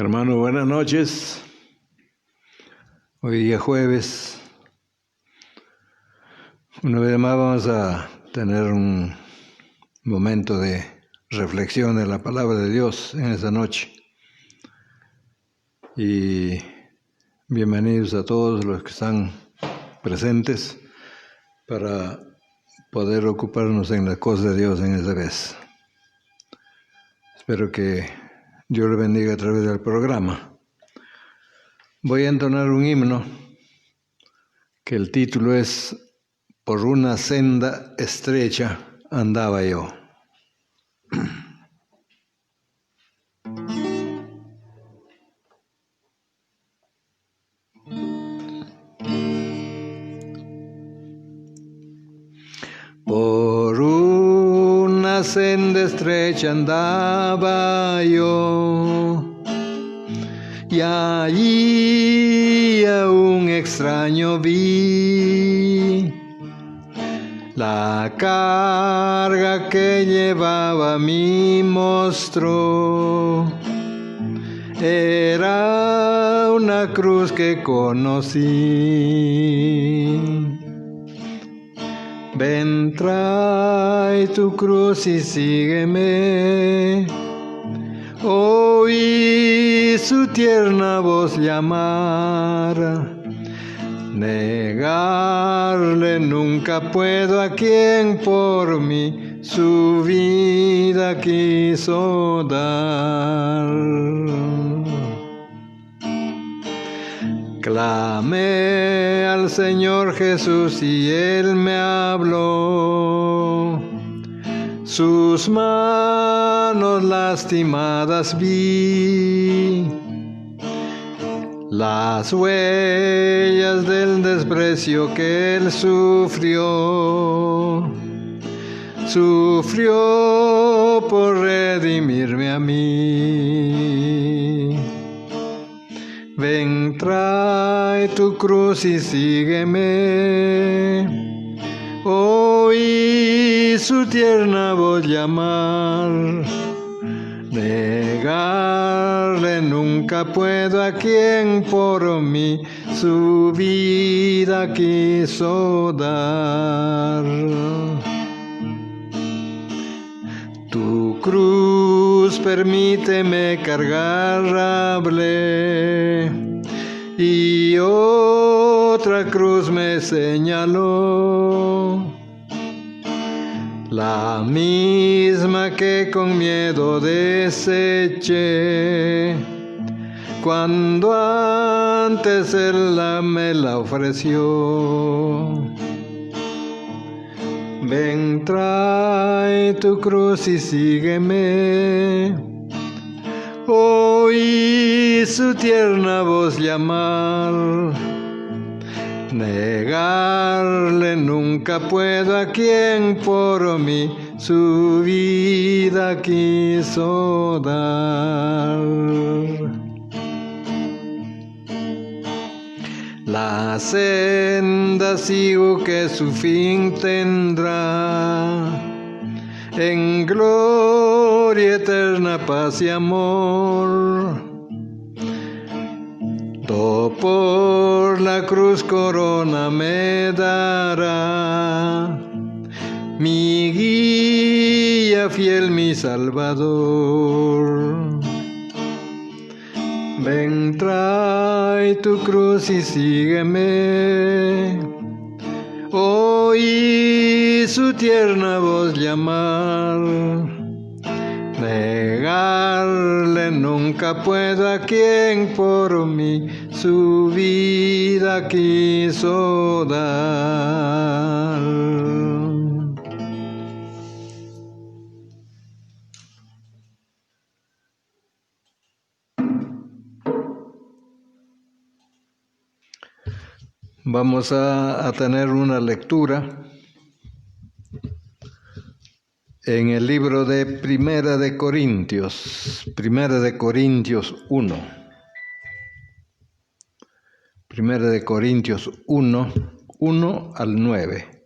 Hermano, buenas noches. Hoy día jueves. Una vez más vamos a tener un momento de reflexión en la palabra de Dios en esta noche. Y bienvenidos a todos los que están presentes para poder ocuparnos en las cosas de Dios en esta vez. Espero que Dios le bendiga a través del programa. Voy a entonar un himno que el título es Por una senda estrecha andaba yo. Por una senda estrecha andaba yo, y allí a un extraño vi. La carga que llevaba mi mostró, era una cruz que conocí. Ven, trae tu cruz y sígueme. Oí su tierna voz llamar. Negarle nunca puedo a quien por mí su vida quiso dar. Clamé al Señor Jesús y Él me habló. Sus manos lastimadas vi, las huellas del desprecio que Él sufrió por redimirme a mí. Ven, trae tu cruz y sígueme. Oí su tierna voz llamar. Negarle nunca puedo a quien por mí su vida quiso dar. Tu cruz permíteme cargar, hablé, y otra cruz me señaló, la misma que con miedo deseché, cuando antes Él me la ofreció. Ven, trae tu cruz y sígueme. Oí su tierna voz llamar. Negarle nunca puedo a quien por mí su vida quiso dar. La senda sigo que su fin tendrá, en gloria eterna, paz y amor. Por la cruz corona me dará, mi guía fiel, mi Salvador. Ven, trae tu cruz y sígueme. Oí su tierna voz llamar. Negarle nunca puedo a quien por mí su vida quiso dar. Vamos a tener una lectura en el libro de Primera de Corintios 1. Primera de Corintios 1, 1 al 9.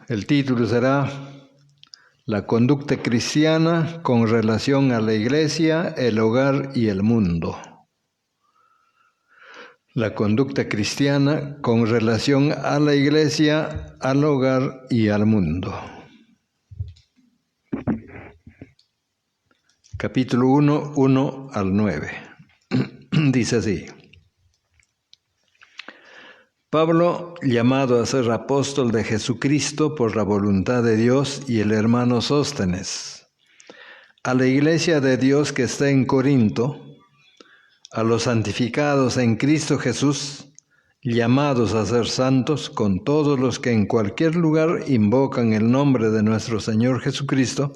El título será La conducta cristiana con relación a la iglesia, el hogar y el mundo. La conducta cristiana con relación a la iglesia, al hogar y al mundo. Capítulo 1, 1 al 9. Dice así. Pablo, llamado a ser apóstol de Jesucristo por la voluntad de Dios, y el hermano Sóstenes, a la iglesia de Dios que está en Corinto, a los santificados en Cristo Jesús, llamados a ser santos, con todos los que en cualquier lugar invocan el nombre de nuestro Señor Jesucristo,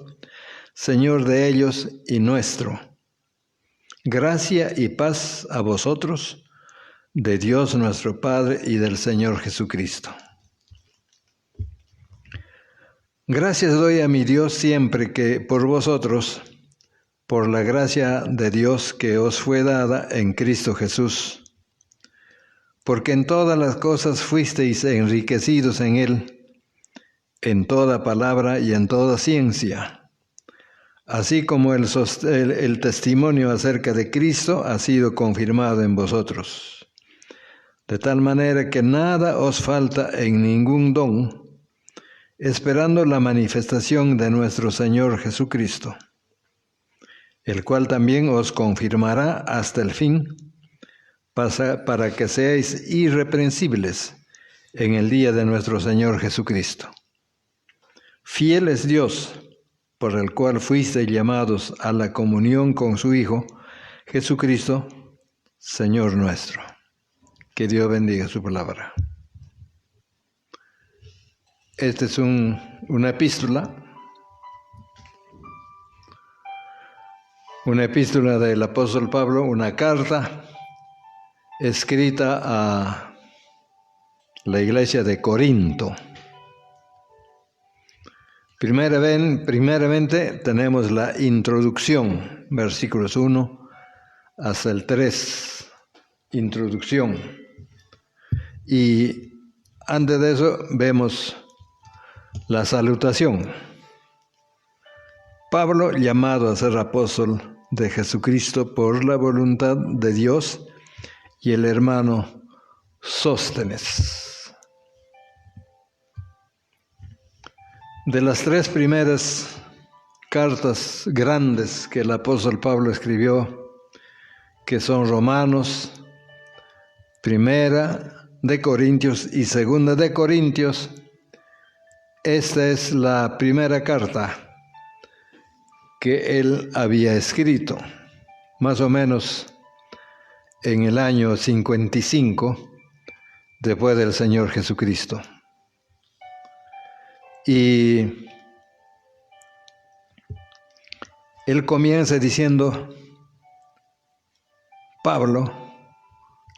Señor de ellos y nuestro. Gracia y paz a vosotros, de Dios nuestro Padre y del Señor Jesucristo. Gracias doy a mi Dios siempre que por vosotros, por la gracia de Dios que os fue dada en Cristo Jesús, porque en todas las cosas fuisteis enriquecidos en Él, en toda palabra y en toda ciencia, así como el testimonio acerca de Cristo ha sido confirmado en vosotros. De tal manera que nada os falta en ningún don, esperando la manifestación de nuestro Señor Jesucristo, el cual también os confirmará hasta el fin, para que seáis irreprensibles en el día de nuestro Señor Jesucristo. Fiel es Dios, por el cual fuisteis llamados a la comunión con su Hijo, Jesucristo, Señor nuestro. Que Dios bendiga su palabra. Esta es una epístola del apóstol Pablo, una carta escrita a la iglesia de Corinto. Primeramente tenemos la introducción, versículos 1 hasta el 3, introducción. Y antes de eso vemos la salutación. Pablo, llamado a ser apóstol de Jesucristo por la voluntad de Dios, y el hermano Sóstenes. De las tres primeras cartas grandes que el apóstol Pablo escribió, que son Romanos, Primera de Corintios y Segunda de Corintios, esta es la primera carta que él había escrito, más o menos en el año 55 después del Señor Jesucristo. Y él comienza diciendo, Pablo,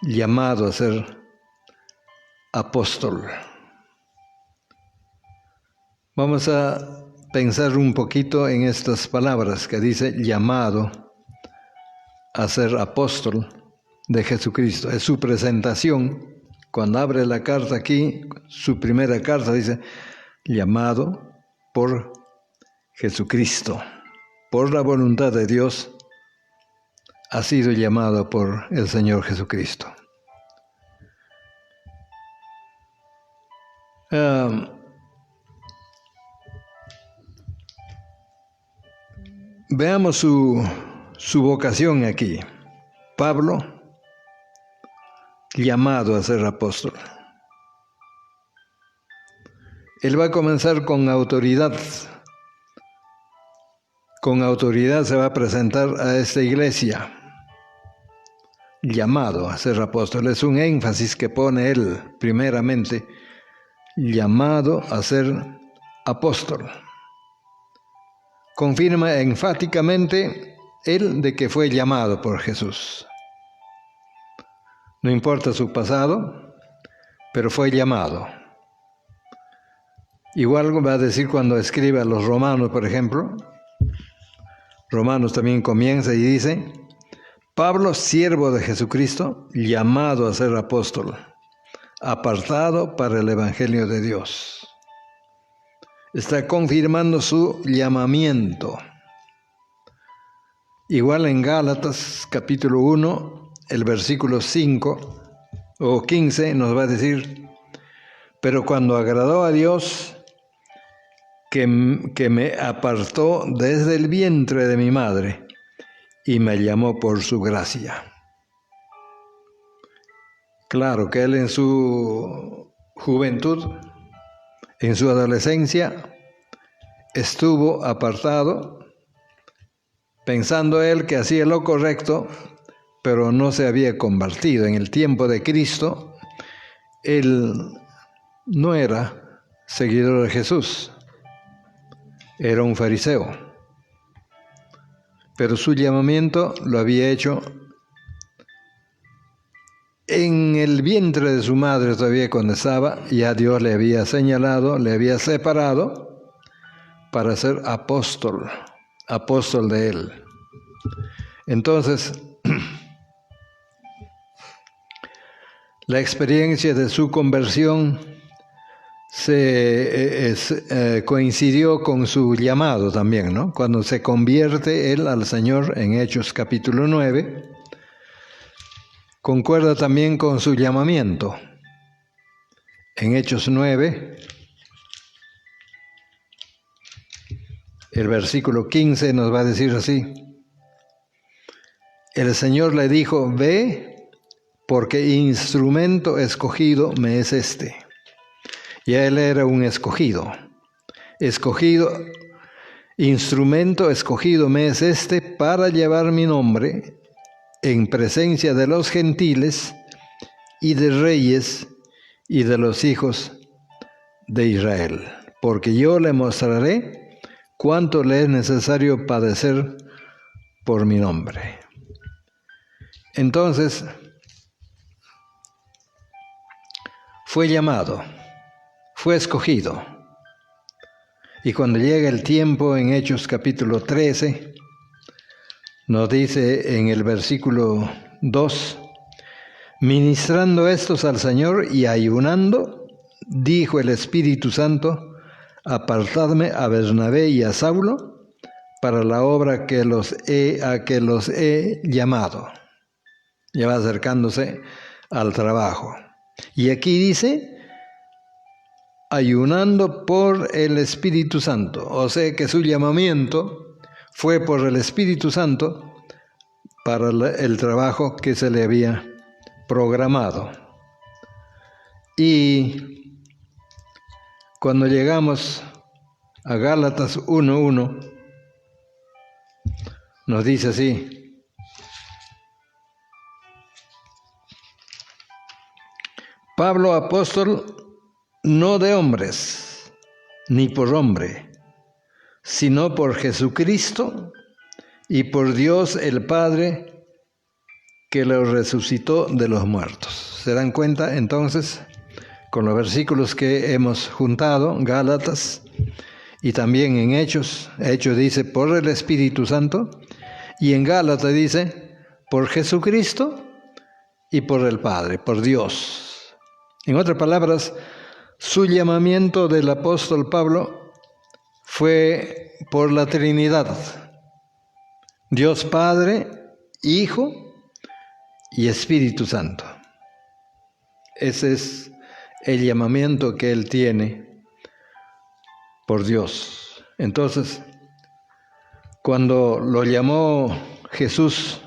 llamado a ser apóstol. Vamos a pensar un poquito en estas palabras que dice llamado a ser apóstol de Jesucristo. Es su presentación. Cuando abre la carta aquí, su primera carta dice llamado por Jesucristo. Por la voluntad de Dios ha sido llamado por el Señor Jesucristo. Veamos su vocación aquí. Pablo, llamado a ser apóstol. Él va a comenzar con autoridad. Con autoridad se va a presentar a esta iglesia. Llamado a ser apóstol. Es un énfasis que pone él, primeramente, llamado a ser apóstol. Confirma enfáticamente él de que fue llamado por Jesús. No importa su pasado, pero fue llamado. Igual va a decir cuando escribe a los romanos, por ejemplo. Romanos también comienza y dice, Pablo, siervo de Jesucristo, llamado a ser apóstol, apartado para el Evangelio de Dios. está confirmando su llamamiento. Igual en Gálatas capítulo 1, el versículo 5 o 15 nos va a decir: pero cuando agradó a Dios, que me apartó desde el vientre de mi madre y me llamó por su gracia. Claro que él en su juventud, en su adolescencia, estuvo apartado, pensando él que hacía lo correcto, pero no se había convertido. En el tiempo de Cristo, él no era seguidor de Jesús, era un fariseo, pero su llamamiento lo había hecho en el vientre de su madre. Todavía cuando estaba, ya Dios le había señalado, le había separado para ser apóstol de él. Entonces, la experiencia de su conversión coincidió con su llamado también, ¿no? Cuando se convierte él al Señor en Hechos capítulo 9, concuerda también con su llamamiento. En Hechos 9, el versículo 15 nos va a decir así: el Señor le dijo: ve, porque instrumento escogido me es este. Y él era un escogido, instrumento escogido me es este para llevar mi nombre en presencia de los gentiles y de reyes y de los hijos de Israel, porque yo le mostraré cuánto le es necesario padecer por mi nombre. Entonces, fue llamado, fue escogido. Y cuando llega el tiempo, en Hechos capítulo 13, nos dice en el versículo 2, ministrando estos al Señor y ayunando, dijo el Espíritu Santo: apartadme a Bernabé y a Saulo para la obra a que los he llamado. Ya va acercándose al trabajo. Y aquí dice: ayunando por el Espíritu Santo. O sea que su llamamiento fue por el Espíritu Santo para el trabajo que se le había programado. Y cuando llegamos a Gálatas 1:1, nos dice así: Pablo, apóstol, no de hombres, ni por hombre, sino por Jesucristo y por Dios el Padre, que lo resucitó de los muertos. ¿Se dan cuenta entonces? Con los versículos que hemos juntado, Gálatas, y también en Hechos dice por el Espíritu Santo, y en Gálatas dice por Jesucristo y por el Padre, por Dios. En otras palabras, su llamamiento del apóstol Pablo fue por la Trinidad: Dios Padre, Hijo y Espíritu Santo. Ese es el llamamiento que él tiene por Dios. Entonces, cuando lo llamó Jesús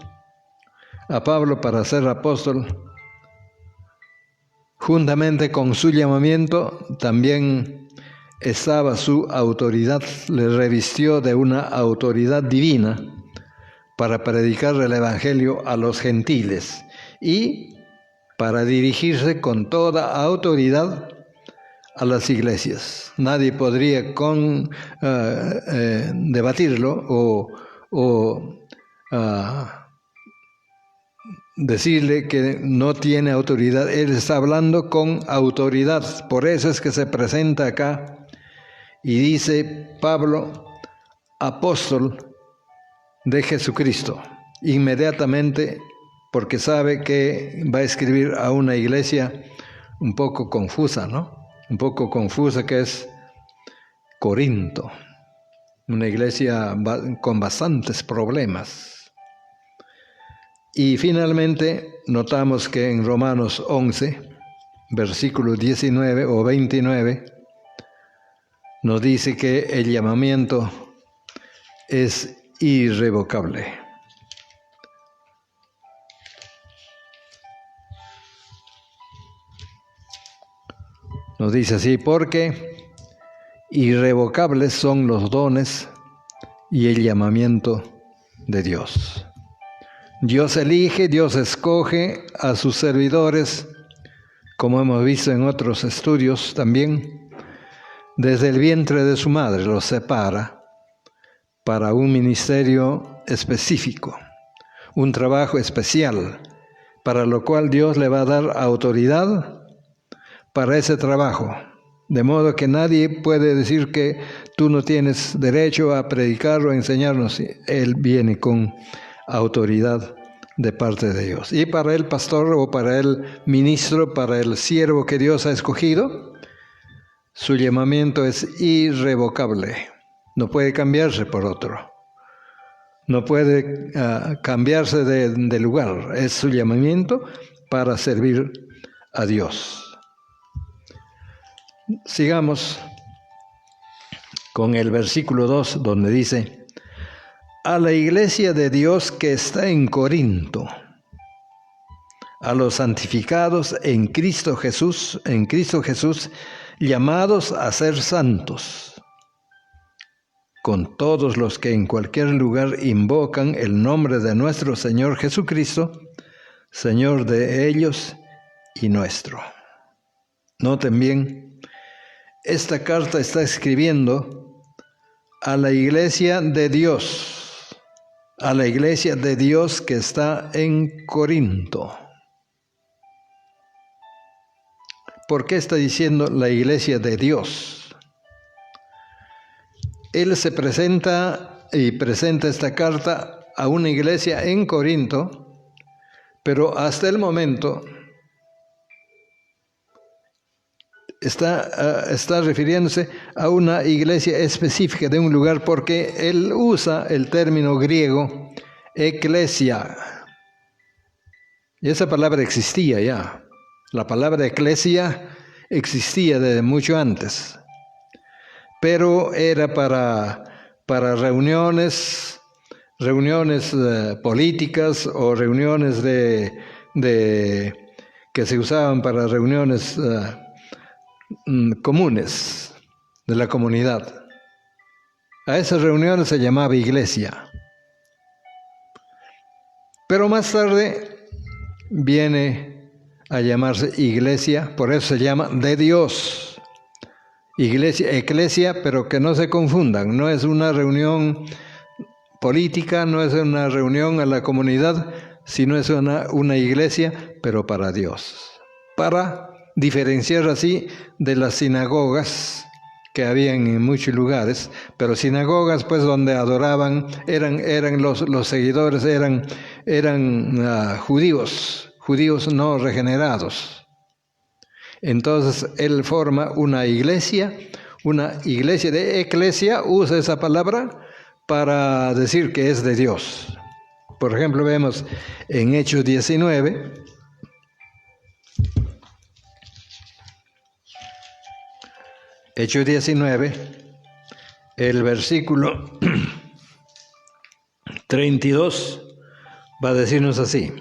a Pablo para ser apóstol, juntamente con su llamamiento también estaba su autoridad. Le revistió de una autoridad divina para predicar el Evangelio a los gentiles y para dirigirse con toda autoridad a las iglesias. Nadie podría debatirlo o decirle que no tiene autoridad. Él está hablando con autoridad. Por eso es que se presenta acá y dice Pablo, apóstol de Jesucristo, inmediatamente, porque sabe que va a escribir a una iglesia un poco confusa, ¿no? Un poco confusa, que es Corinto, una iglesia con bastantes problemas. Y finalmente notamos que en Romanos 11, versículo 19 o 29, nos dice que el llamamiento es irrevocable. Nos dice así, porque irrevocables son los dones y el llamamiento de Dios. Dios elige, Dios escoge a sus servidores, como hemos visto en otros estudios también, desde el vientre de su madre los separa para un ministerio específico, un trabajo especial, para lo cual Dios le va a dar autoridad para ese trabajo. De modo que nadie puede decir que tú no tienes derecho a predicar o a enseñarnos. Él viene con autoridad de parte de Dios. Y para el pastor o para el ministro, para el siervo que Dios ha escogido, su llamamiento es irrevocable. No puede cambiarse por otro. No puede cambiarse de lugar. Es su llamamiento para servir a Dios. Sigamos con el versículo 2, donde dice: a la iglesia de Dios que está en Corinto, a los santificados en Cristo Jesús, llamados a ser santos, con todos los que en cualquier lugar invocan el nombre de nuestro Señor Jesucristo, Señor de ellos y nuestro. Noten bien, esta carta está escribiendo a la iglesia de Dios, que está en Corinto. ¿Por qué está diciendo la iglesia de Dios? Él se presenta esta carta a una iglesia en Corinto, pero hasta el momento está refiriéndose a una iglesia específica de un lugar, porque él usa el término griego eclesia. Y esa palabra existía ya. La palabra eclesia existía desde mucho antes, pero era para reuniones políticas o reuniones que se usaban para reuniones comunes de la comunidad. A esas reuniones se llamaba iglesia. Pero más tarde viene a llamarse iglesia, por eso se llama de Dios. Iglesia, eclesia, pero que no se confundan, no es una reunión política, no es una reunión a la comunidad, sino es una iglesia, pero para Dios. Para diferenciar así de las sinagogas que habían en muchos lugares, pero sinagogas pues donde adoraban, eran los seguidores, eran judíos no regenerados. Entonces él forma una iglesia de eclesia, usa esa palabra para decir que es de Dios. Por ejemplo, vemos en Hechos 19, el versículo 32 va a decirnos así: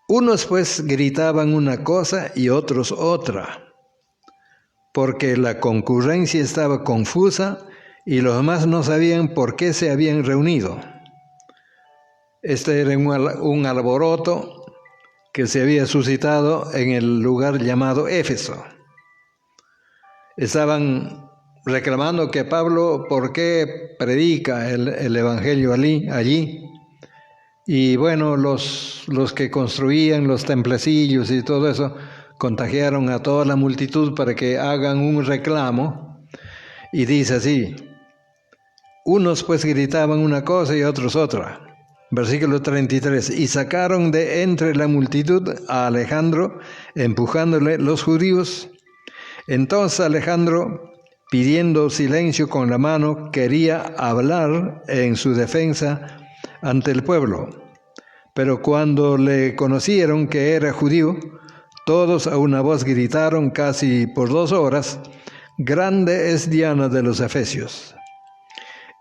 unos pues gritaban una cosa y otros otra, porque la concurrencia estaba confusa y los demás no sabían por qué se habían reunido. Este era un alboroto que se había suscitado en el lugar llamado Éfeso. Estaban reclamando que Pablo, ¿por qué predica el evangelio allí? Y bueno, los que construían los templecillos y todo eso, contagiaron a toda la multitud para que hagan un reclamo. Y dice así: unos pues gritaban una cosa y otros otra. Versículo 33, y sacaron de entre la multitud a Alejandro, empujándole los judíos. Entonces Alejandro, pidiendo silencio con la mano, quería hablar en su defensa ante el pueblo. Pero cuando le conocieron que era judío, todos a una voz gritaron casi por 2 horas: «Grande es Diana de los Efesios».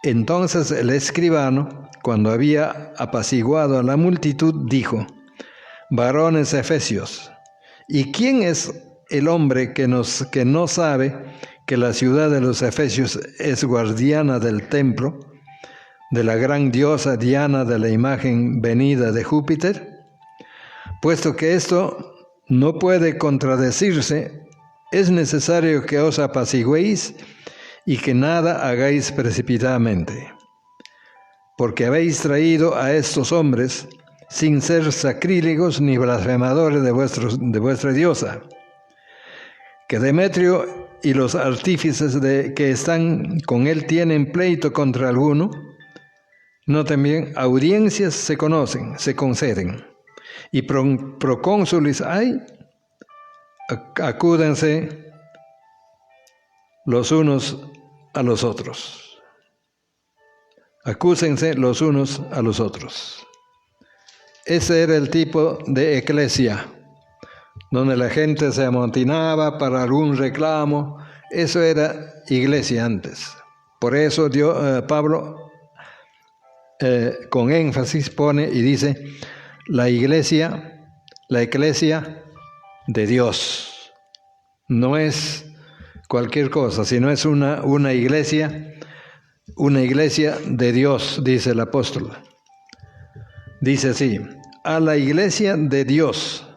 Entonces el escribano, cuando había apaciguado a la multitud, dijo: «Varones efesios, ¿y quién es el hombre que no sabe que la ciudad de los Efesios es guardiana del templo, de la gran diosa Diana, de la imagen venida de Júpiter? Puesto que esto no puede contradecirse, es necesario que os apaciguéis y que nada hagáis precipitadamente, porque habéis traído a estos hombres sin ser sacrílegos ni blasfemadores de vuestra diosa, que Demetrio y los artífices que están con él tienen pleito contra alguno. No también audiencias se conceden, y procónsules hay, acúdense los unos a los otros. Acúsense los unos a los otros. Ese era el tipo de iglesia, donde la gente se amontonaba para algún reclamo. Eso era iglesia antes. Por eso Pablo con énfasis pone y dice: la iglesia de Dios. No es cualquier cosa, sino es una iglesia de Dios, dice el apóstol. Dice así: a la iglesia de Dios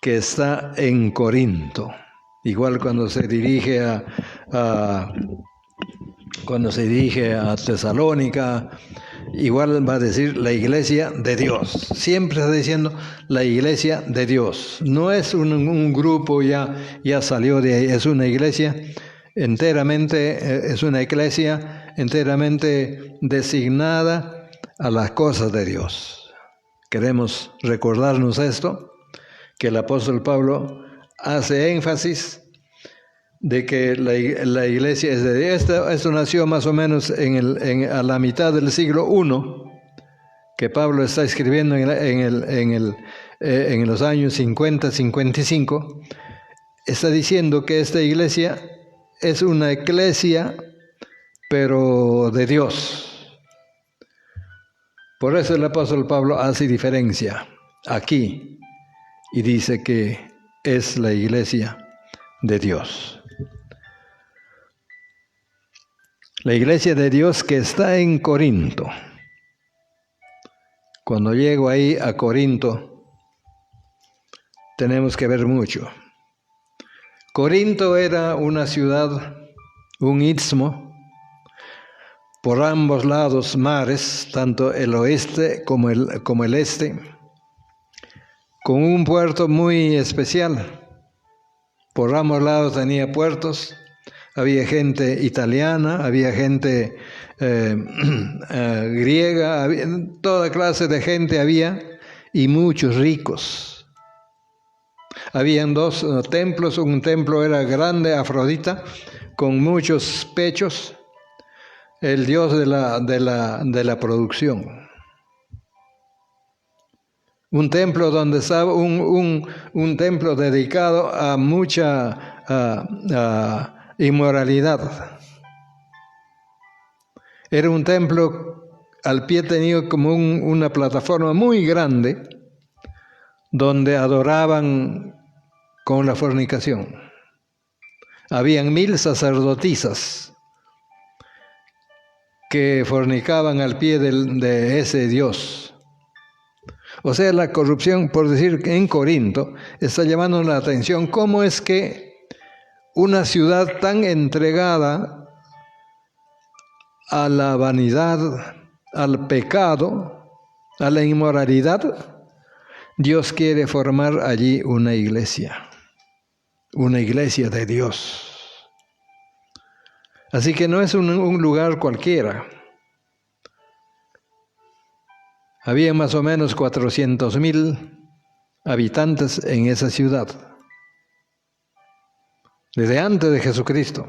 que está en Corinto. Igual cuando se dirige a Tesalónica, igual va a decir la iglesia de Dios. Siempre está diciendo la iglesia de Dios. No es un grupo ya salió de ahí, es una iglesia enteramente, designada a las cosas de Dios. Queremos recordarnos esto, que el apóstol Pablo hace énfasis de que la iglesia es de esto nació más o menos a la mitad del siglo I, que Pablo está escribiendo en los años 50-55. Está diciendo que esta iglesia es una iglesia, pero de Dios. Por eso el apóstol Pablo hace diferencia aquí y dice que es la iglesia de Dios. La iglesia de Dios que está en Corinto. Cuando llego ahí a Corinto, tenemos que ver mucho. Corinto era una ciudad, un istmo, por ambos lados mares, tanto el oeste como el este, con un puerto muy especial. Por ambos lados tenía puertos. Había gente italiana, había gente griega, toda clase de gente había, y muchos ricos. Habían 2 templos, un templo era grande, Afrodita, con muchos pechos, el dios de la producción. Un templo donde estaba un templo dedicado a mucha inmoralidad. Era un templo, al pie tenía como una plataforma muy grande donde adoraban con la fornicación. Habían 1000 sacerdotisas que fornicaban al pie de ese dios. O sea, la corrupción, por decir que en Corinto, está llamando la atención. ¿Cómo es que una ciudad tan entregada a la vanidad, al pecado, a la inmoralidad, Dios quiere formar allí una iglesia de Dios? Así que no es un lugar cualquiera. Había más o menos 400,000 habitantes en esa ciudad, desde antes de Jesucristo.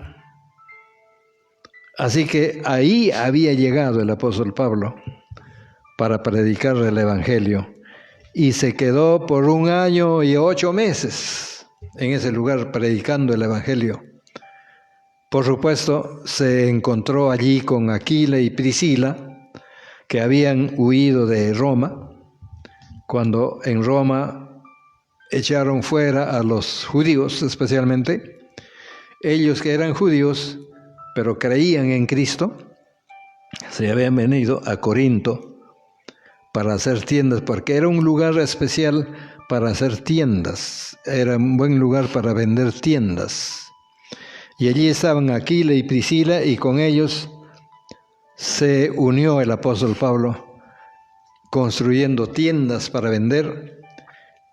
Así que ahí había llegado el apóstol Pablo para predicar el Evangelio y se quedó por 1 año y 8 meses en ese lugar predicando el Evangelio. Por supuesto, se encontró allí con Aquila y Priscila, que habían huido de Roma, cuando en Roma echaron fuera a los judíos especialmente. Ellos que eran judíos, pero creían en Cristo, se habían venido a Corinto para hacer tiendas, porque era un lugar especial para hacer tiendas, era un buen lugar para vender tiendas. Y allí estaban Aquila y Priscila, y con ellos se unió el apóstol Pablo, construyendo tiendas para vender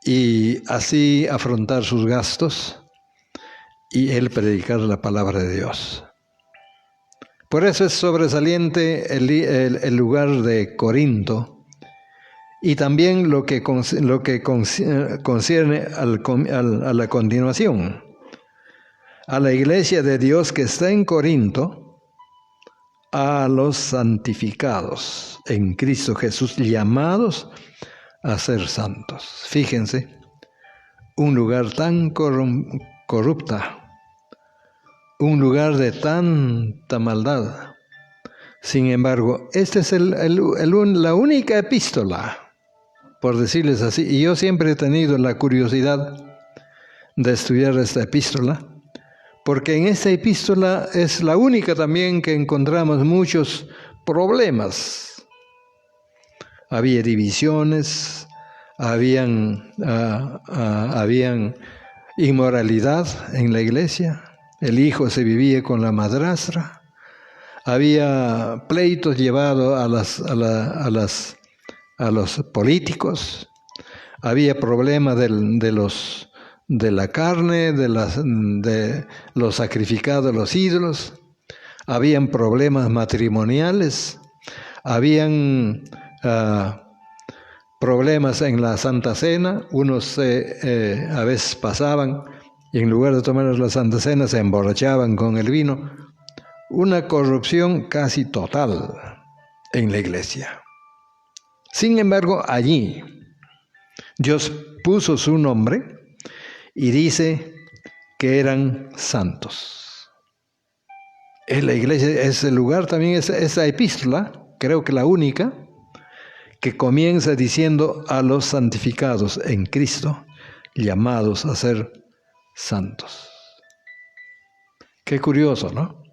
y así afrontar sus gastos y él predicar la palabra de Dios. Por eso es sobresaliente el lugar de Corinto y también lo que concierne a la continuación. A la iglesia de Dios que está en Corinto, a los santificados en Cristo Jesús, llamados a ser santos. Fíjense, un lugar tan corrupta, un lugar de tanta maldad. Sin embargo, esta es la única epístola, por decirles así, y yo siempre he tenido la curiosidad de estudiar esta epístola, porque en esta epístola es la única también que encontramos muchos problemas. Había divisiones, habían inmoralidad en la iglesia, el hijo se vivía con la madrastra, había pleitos llevados a los políticos, había problemas de la carne, de los sacrificados a los ídolos, habían problemas matrimoniales, habían problemas en la Santa Cena. Unos a veces pasaban y en lugar de tomar la Santa Cena se emborrachaban con el vino. Una corrupción casi total en la iglesia. Sin embargo, allí Dios puso su nombre y dice que eran santos. En la iglesia, ese lugar también, esa epístola, creo que la única, que comienza diciendo a los santificados en Cristo, llamados a ser santos. Qué curioso, ¿no?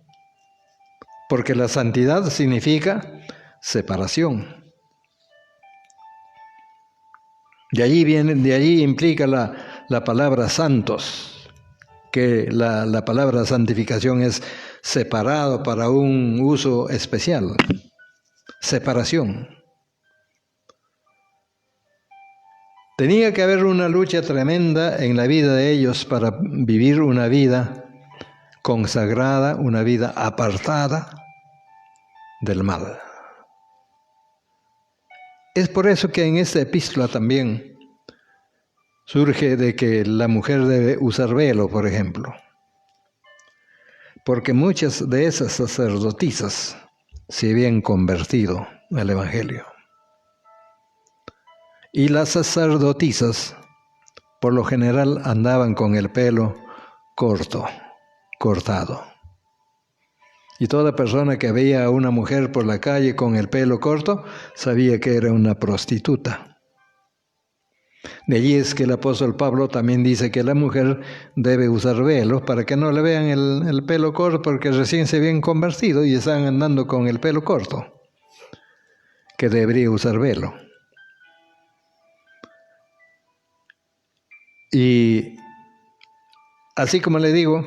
Porque la santidad significa separación. De allí implica la palabra santos, que la palabra santificación es separado para un uso especial. Separación. Tenía que haber una lucha tremenda en la vida de ellos para vivir una vida consagrada, una vida apartada del mal. Es por eso que en esta epístola también surge de que la mujer debe usar velo, por ejemplo, porque muchas de esas sacerdotisas se habían convertido al Evangelio. Y las sacerdotisas, por lo general, andaban con el pelo cortado. Y toda persona que veía a una mujer por la calle con el pelo corto, sabía que era una prostituta. De allí es que el apóstol Pablo también dice que la mujer debe usar velo para que no le vean el pelo corto, porque recién se habían convertido y están andando con el pelo corto, que debería usar velo. Y así como le digo,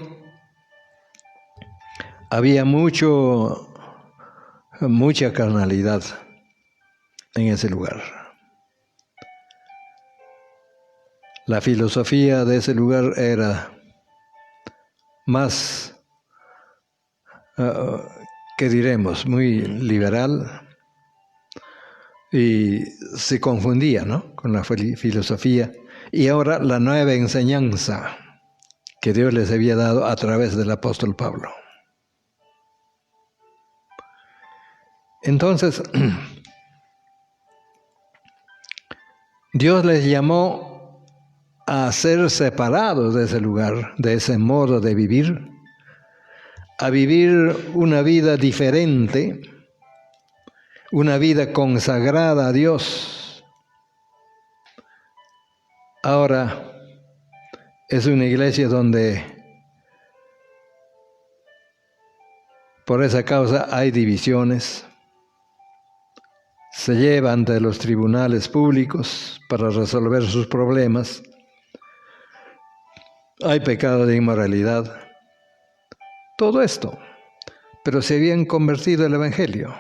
había mucha carnalidad en ese lugar. La filosofía de ese lugar era más, ¿qué diremos?, muy liberal, y se confundía, ¿no?, con la filosofía. Y ahora la nueva enseñanza que Dios les había dado a través del apóstol Pablo. Entonces, Dios les llamó a ser separados de ese lugar, de ese modo de vivir, a vivir una vida diferente, una vida consagrada a Dios. Ahora es una iglesia donde por esa causa hay divisiones. Se lleva ante los tribunales públicos para resolver sus problemas. Hay pecado de inmoralidad. Todo esto. Pero se habían convertido al Evangelio.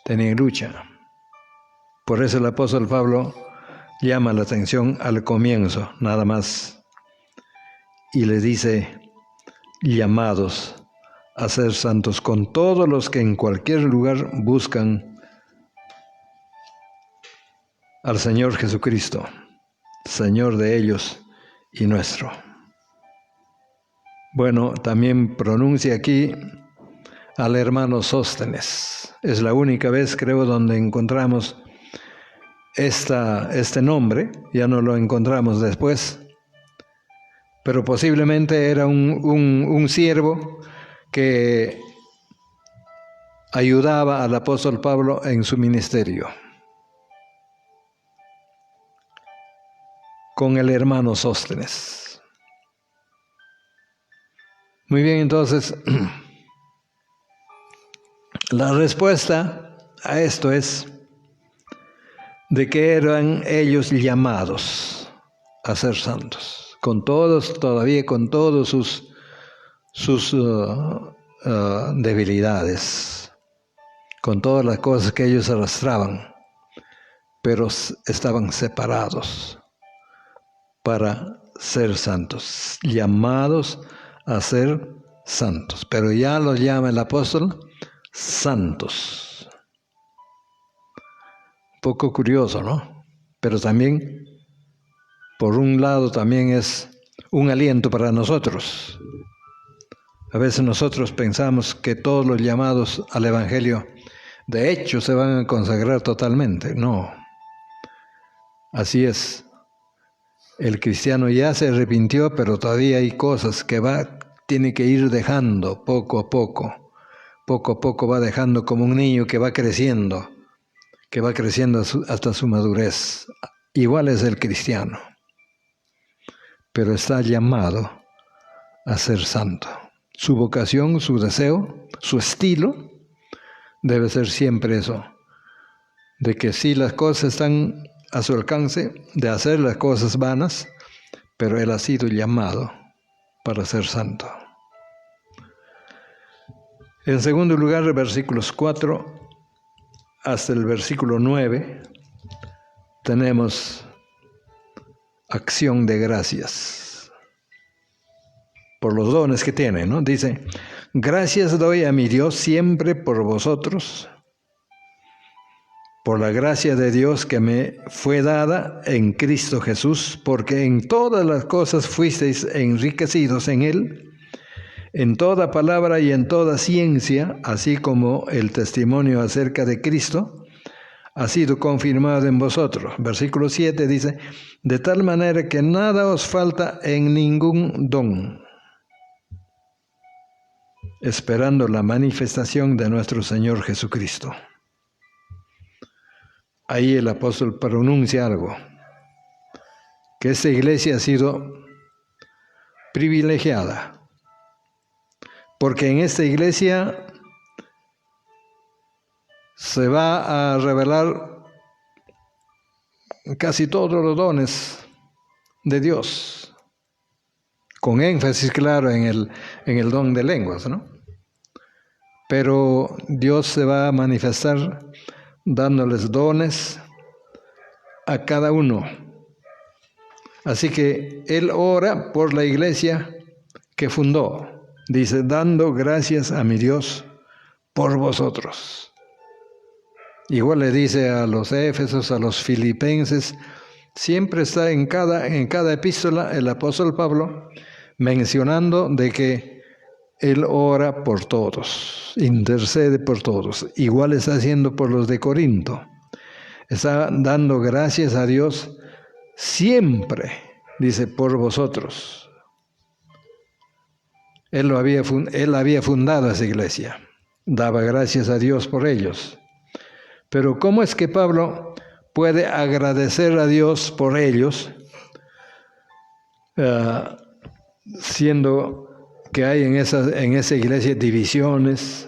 Tenían lucha. Por eso el apóstol Pablo llama la atención al comienzo, nada más. Y le dice, llamados a ser santos con todos los que en cualquier lugar buscan al Señor Jesucristo, Señor de ellos y nuestro. Bueno, también pronuncia aquí al hermano Sóstenes. Es la única vez, creo, donde encontramos este nombre. Ya no lo encontramos después. Pero posiblemente era un siervo que ayudaba al apóstol Pablo en su ministerio. Con el hermano Sóstenes. Muy bien, entonces, la respuesta a esto es de que eran ellos llamados a ser santos, todavía con todos sus debilidades, con todas las cosas que ellos arrastraban, pero estaban separados para ser santos, llamados a ser santos. Pero ya los llama el apóstol santos. Un poco curioso, ¿no? Pero también, por un lado, también es un aliento para nosotros. A veces nosotros pensamos que todos los llamados al Evangelio, de hecho, se van a consagrar totalmente. No. Así es. El cristiano ya se arrepintió, pero todavía hay cosas que tiene que ir dejando poco a poco. Poco a poco va dejando como un niño que va creciendo hasta su madurez. Igual es el cristiano, pero está llamado a ser santo. Su vocación, su deseo, su estilo debe ser siempre eso, de que sí las cosas están a su alcance, de hacer las cosas vanas, pero él ha sido llamado para ser santo. En segundo lugar, versículos 4 hasta el versículo 9, tenemos acción de gracias por los dones que tiene, ¿no? Dice, gracias doy a mi Dios siempre por vosotros, por la gracia de Dios que me fue dada en Cristo Jesús, porque en todas las cosas fuisteis enriquecidos en Él, en toda palabra y en toda ciencia, así como el testimonio acerca de Cristo ha sido confirmado en vosotros. Versículo 7 dice, de tal manera que nada os falta en ningún don, esperando la manifestación de nuestro Señor Jesucristo. Ahí el apóstol pronuncia algo, que esta iglesia ha sido privilegiada, porque en esta iglesia se va a revelar casi todos los dones de Dios, con énfasis claro en el don de lenguas, ¿no? Pero Dios se va a manifestar dándoles dones a cada uno. Así que Él ora por la iglesia que fundó. Dice, dando gracias a mi Dios por vosotros. Igual le dice a los éfesos, a los filipenses, siempre está en cada epístola el apóstol Pablo mencionando de que Él ora por todos, intercede por todos. Igual está haciendo por los de Corinto. Está dando gracias a Dios siempre, dice, por vosotros. Él había fundado esa iglesia. Daba gracias a Dios por ellos. Pero ¿cómo es que Pablo puede agradecer a Dios por ellos, siendo que hay en esa iglesia divisiones,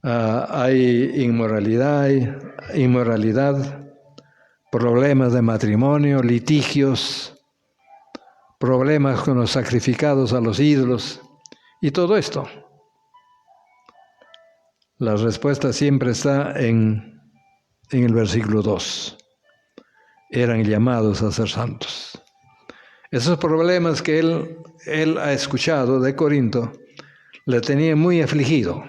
hay inmoralidad, problemas de matrimonio, litigios, problemas con los sacrificados a los ídolos y todo esto? La respuesta siempre está en el versículo 2. Eran llamados a ser santos. Esos problemas que él ha escuchado de Corinto le tenían muy afligido.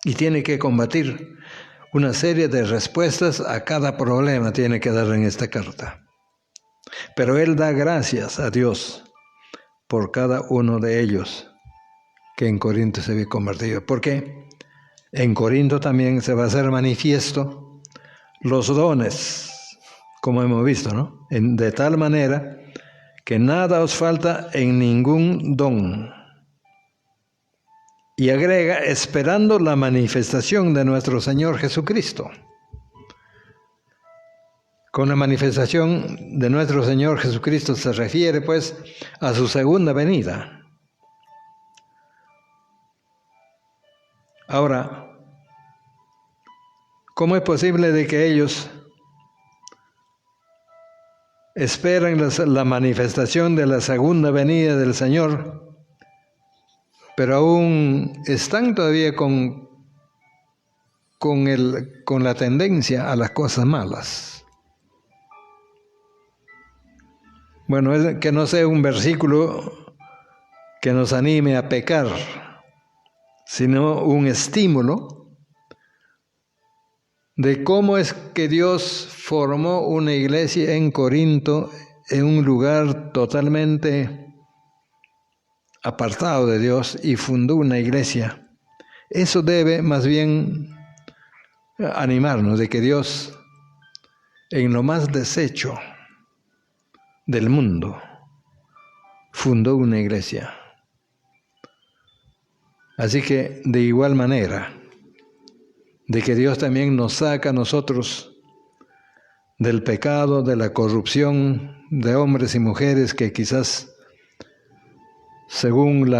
Y tiene que combatir una serie de respuestas a cada problema, tiene que dar en esta carta. Pero él da gracias a Dios por cada uno de ellos que en Corinto se había convertido. Porque en Corinto también se va a hacer manifiesto los dones, como hemos visto, ¿no? De tal manera que nada os falta en ningún don. Y agrega, esperando la manifestación de nuestro Señor Jesucristo. Con la manifestación de nuestro Señor Jesucristo se refiere, pues, a su segunda venida. Ahora, ¿cómo es posible de que ellos esperan la manifestación de la segunda venida del Señor, pero aún están todavía con la tendencia a las cosas malas? Bueno, es que no sea un versículo que nos anime a pecar, sino un estímulo de cómo es que Dios formó una iglesia en Corinto, en un lugar totalmente apartado de Dios, y fundó una iglesia. Eso debe más bien animarnos de que Dios, en lo más deshecho del mundo, fundó una iglesia. Así que de igual manera, de que Dios también nos saca a nosotros del pecado, de la corrupción de hombres y mujeres que quizás, según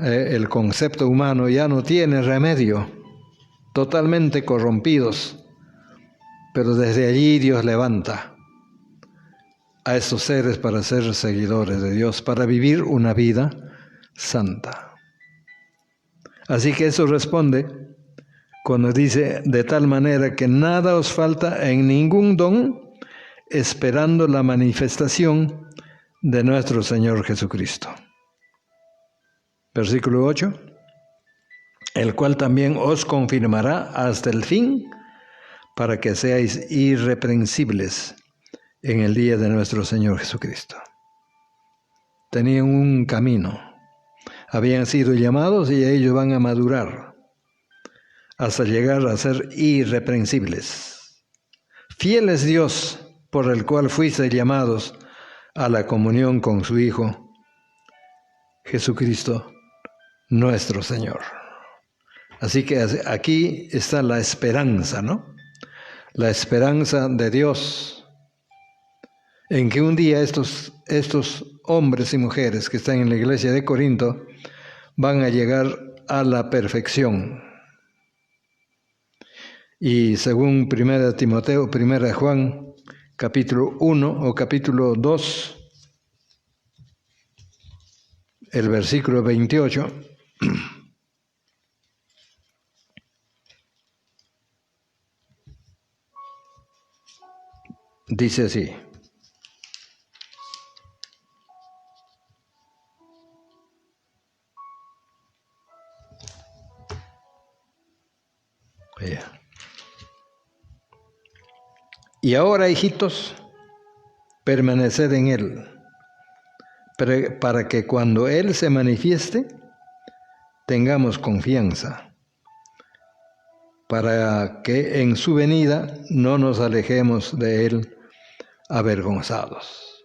el concepto humano, ya no tiene remedio, totalmente corrompidos, pero desde allí Dios levanta a estos seres para ser seguidores de Dios, para vivir una vida santa. Así que eso responde cuando dice, de tal manera que nada os falta en ningún don, esperando la manifestación de nuestro Señor Jesucristo. Versículo 8, el cual también os confirmará hasta el fin, para que seáis irreprensibles en el día de nuestro Señor Jesucristo. Tenían un camino, habían sido llamados y ellos van a madurar hasta llegar a ser irreprensibles. Fiel es Dios, por el cual fuisteis llamados a la comunión con su Hijo, Jesucristo, nuestro Señor. Así que aquí está la esperanza, ¿no? La esperanza de Dios, en que un día estos hombres y mujeres que están en la iglesia de Corinto van a llegar a la perfección. Y según 1 Timoteo, 1 Juan, capítulo 1 o capítulo 2, el versículo 28, dice así. Y ahora, hijitos, permaneced en Él, para que cuando Él se manifieste, tengamos confianza, para que en su venida no nos alejemos de Él avergonzados.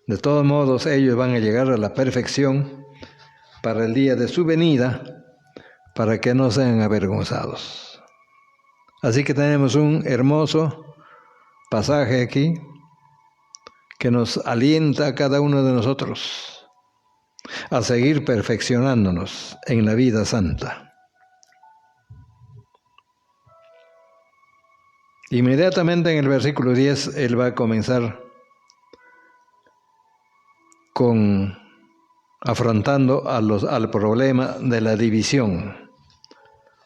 De todos modos, ellos van a llegar a la perfección para el día de su venida, para que no sean avergonzados. Así que tenemos un hermoso pasaje aquí que nos alienta a cada uno de nosotros a seguir perfeccionándonos en la vida santa. Inmediatamente en el versículo 10, él va a comenzar afrontando al problema de la división.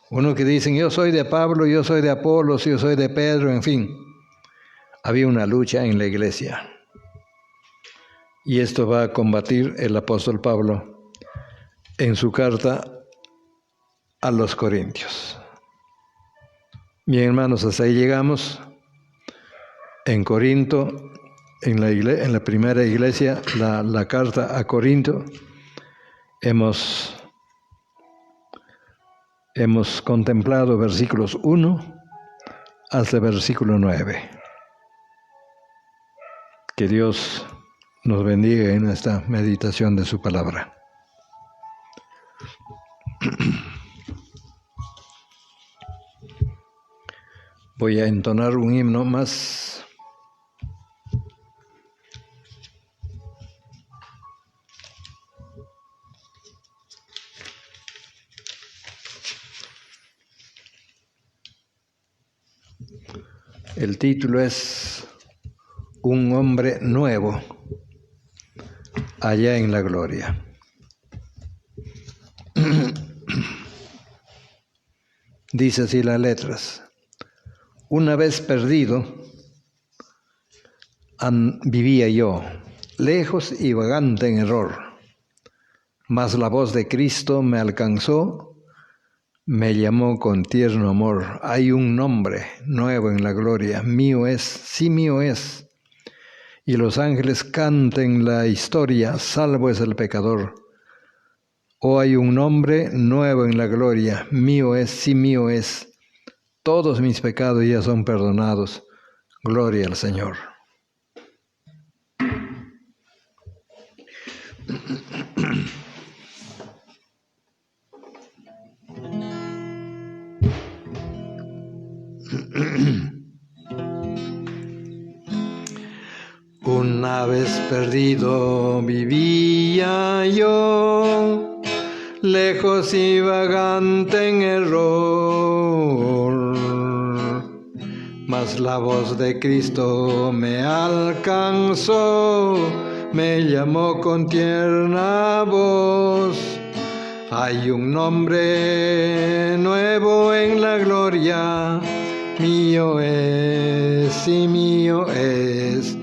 Uno que dicen, yo soy de Pablo, yo soy de Apolos, yo soy de Pedro, en fin. Había una lucha en la iglesia. Y esto va a combatir el apóstol Pablo en su carta a los Corintios. Bien, hermanos, hasta ahí llegamos. En Corinto, en la primera iglesia, la carta a Corinto, hemos contemplado versículos 1 hasta versículo 9. Que Dios nos bendiga en esta meditación de su palabra. Voy a entonar un himno más. El título es Un hombre nuevo allá en la gloria. Dice así las letras. Una vez perdido, vivía yo, lejos y vagante en error, mas la voz de Cristo me alcanzó, me llamó con tierno amor. Hay un nombre nuevo en la gloria, mío es, sí mío es. Y los ángeles canten la historia, salvo es el pecador. Oh, hay un nombre nuevo en la gloria, mío es, sí mío es. Todos mis pecados ya son perdonados. Gloria al Señor. Una vez perdido vivía yo, lejos y vagante en error, mas la voz de Cristo me alcanzó, me llamó con tierna voz. Hay un nombre nuevo en la gloria, mío es y mío es.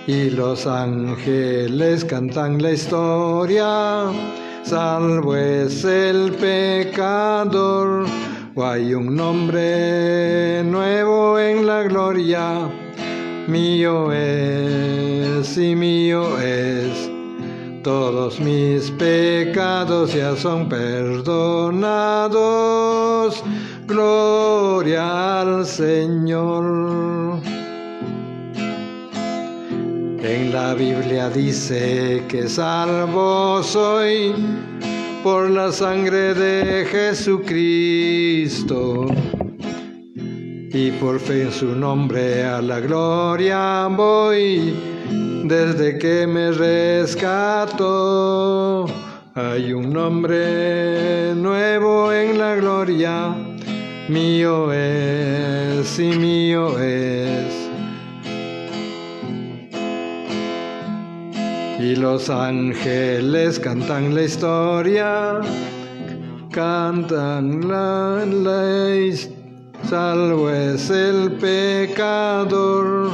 Y los ángeles cantan la historia, salvo es el pecador. Hay un nombre nuevo en la gloria, mío es y mío es. Todos mis pecados ya son perdonados. Gloria al Señor. En la Biblia dice que salvo soy por la sangre de Jesucristo, y por fe en su nombre a la gloria voy, desde que me rescató. Hay un nombre nuevo en la gloria, mío es y mío es. Y los ángeles cantan la historia, cantan la salvo es el pecador.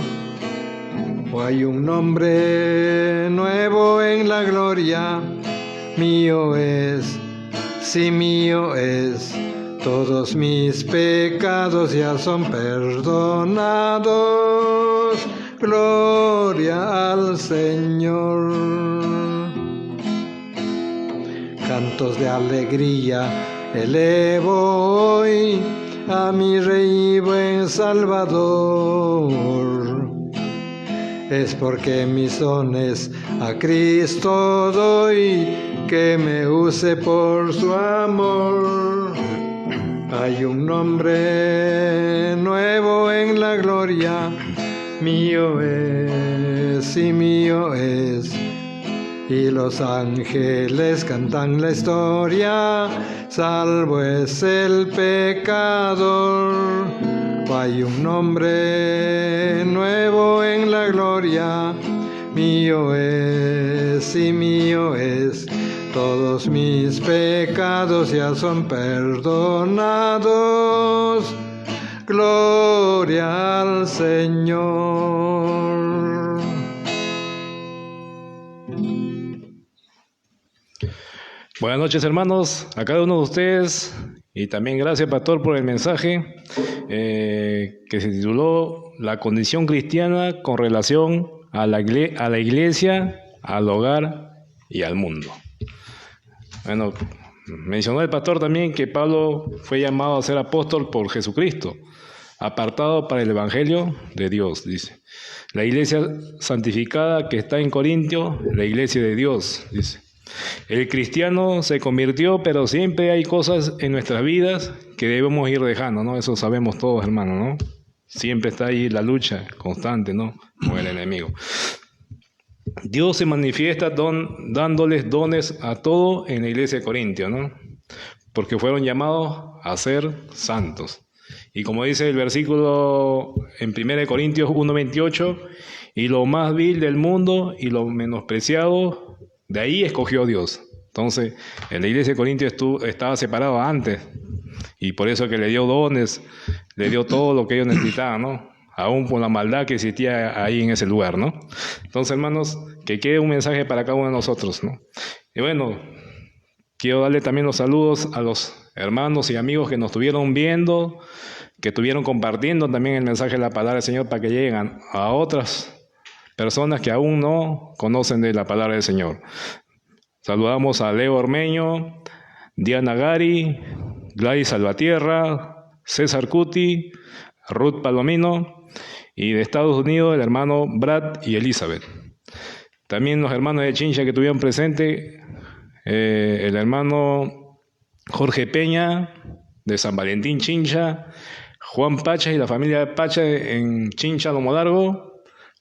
Hay un nombre nuevo en la gloria, mío es, sí mío es. Todos mis pecados ya son perdonados. gloria al Señor. Cantos de alegría elevo hoy a mi Rey y buen Salvador. Es porque mis dones a Cristo doy, que me use por su amor. Hay un nombre nuevo en la gloria, mío es y mío es. Y los ángeles cantan la historia, salvo es el pecador. Hay un nombre nuevo en la gloria, mío es y mío es. Todos mis pecados ya son perdonados. Gloria al Señor. Buenas noches, hermanos, a cada uno de ustedes, y también gracias, pastor, por el mensaje que se tituló La condición cristiana con relación a la iglesia, al hogar y al mundo. Bueno, mencionó el pastor también que Pablo fue llamado a ser apóstol por Jesucristo, apartado para el Evangelio de Dios, dice. La iglesia santificada que está en Corintio, la iglesia de Dios, dice. El cristiano se convirtió, pero siempre hay cosas en nuestras vidas que debemos ir dejando, ¿no? Eso sabemos todos, hermanos, ¿no? Siempre está ahí la lucha constante, ¿no? Con el enemigo. Dios se manifiesta dándoles dones a todos en la iglesia de Corintio, ¿no? Porque fueron llamados a ser santos. Y como dice el versículo en 1 Corintios 1:28, y lo más vil del mundo y lo menospreciado, de ahí escogió Dios. Entonces, en la iglesia de Corintios estaba separado antes, y por eso que le dio dones, le dio todo lo que ellos necesitaban, ¿no? Aún por la maldad que existía ahí en ese lugar, ¿no? Entonces, hermanos, que quede un mensaje para cada uno de nosotros, ¿no? Y bueno, quiero darle también los saludos a los hermanos y amigos que nos estuvieron viendo, que estuvieron compartiendo también el mensaje de la palabra del Señor para que lleguen a otras personas que aún no conocen de la palabra del Señor. Saludamos a Leo Ormeño, Diana Gari, Gladys Salvatierra, César Cuti, Ruth Palomino, y de Estados Unidos el hermano Brad y Elizabeth. También los hermanos de Chincha que estuvieron presentes, el hermano Jorge Peña de San Valentín Chincha, Juan Pacha y la familia Pacha en Chincha, Lomo Largo,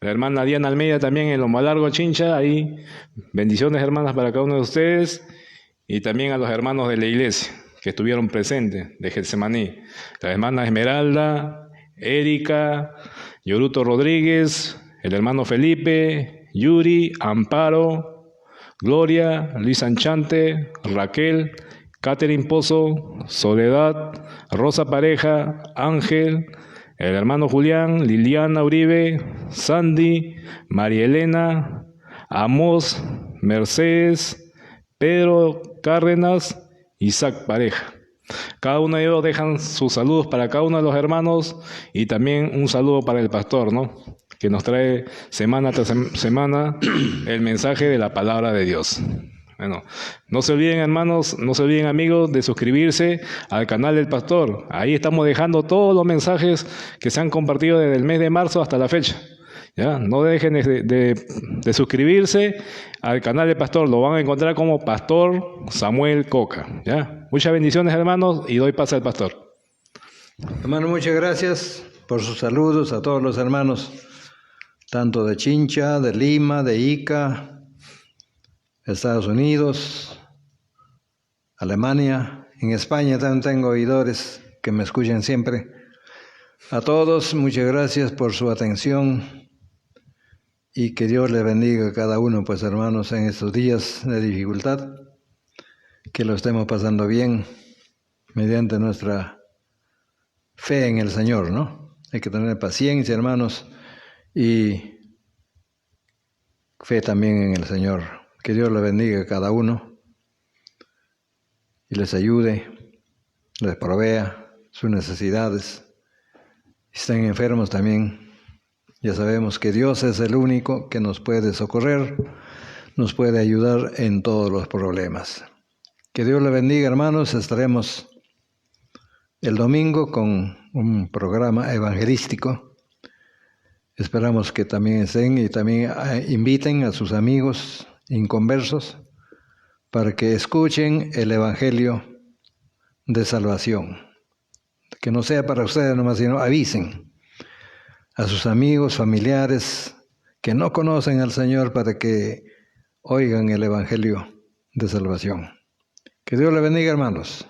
la hermana Diana Almeida también en Lomo Largo, Chincha. Ahí bendiciones, hermanas, para cada uno de ustedes, y también a los hermanos de la iglesia que estuvieron presentes de Getsemaní, la hermana Esmeralda, Erika, Yoruto Rodríguez, el hermano Felipe, Yuri, Amparo, Gloria, Luis Anchante, Raquel, Catherine Pozo, Soledad, Rosa Pareja, Ángel, el hermano Julián, Liliana Uribe, Sandy, María Elena, Amos, Mercedes, Pedro Cárdenas, Isaac Pareja. Cada uno de ellos dejan sus saludos para cada uno de los hermanos, y también un saludo para el pastor, ¿no? Que nos trae semana tras semana el mensaje de la palabra de Dios. Bueno, no se olviden, hermanos, no se olviden, amigos, de suscribirse al canal del pastor. Ahí estamos dejando todos los mensajes que se han compartido desde el mes de marzo hasta la fecha. ¿Ya? No dejen de suscribirse al canal del pastor. Lo van a encontrar como Pastor Samuel Coca. ¿Ya? Muchas bendiciones, hermanos, y doy paso al pastor. Hermano, muchas gracias por sus saludos a todos los hermanos, tanto de Chincha, de Lima, de Ica, Estados Unidos, Alemania. En España también tengo oidores que me escuchan siempre. A todos, muchas gracias por su atención, y que Dios les bendiga a cada uno, pues, hermanos, en estos días de dificultad, que lo estemos pasando bien mediante nuestra fe en el Señor, ¿no? Hay que tener paciencia, hermanos, y fe también en el Señor. Que Dios les bendiga a cada uno y les ayude, les provea sus necesidades. Si están enfermos también, Ya sabemos que Dios es el único que nos puede socorrer, nos puede ayudar en todos los problemas. Que Dios le bendiga, hermanos. Estaremos el domingo con un programa evangelístico. Esperamos que también estén y también inviten a sus amigos inconversos para que escuchen el Evangelio de salvación. Que no sea para ustedes nomás, sino avisen a sus amigos, familiares que no conocen al Señor para que oigan el Evangelio de salvación. Que Dios le bendiga, hermanos.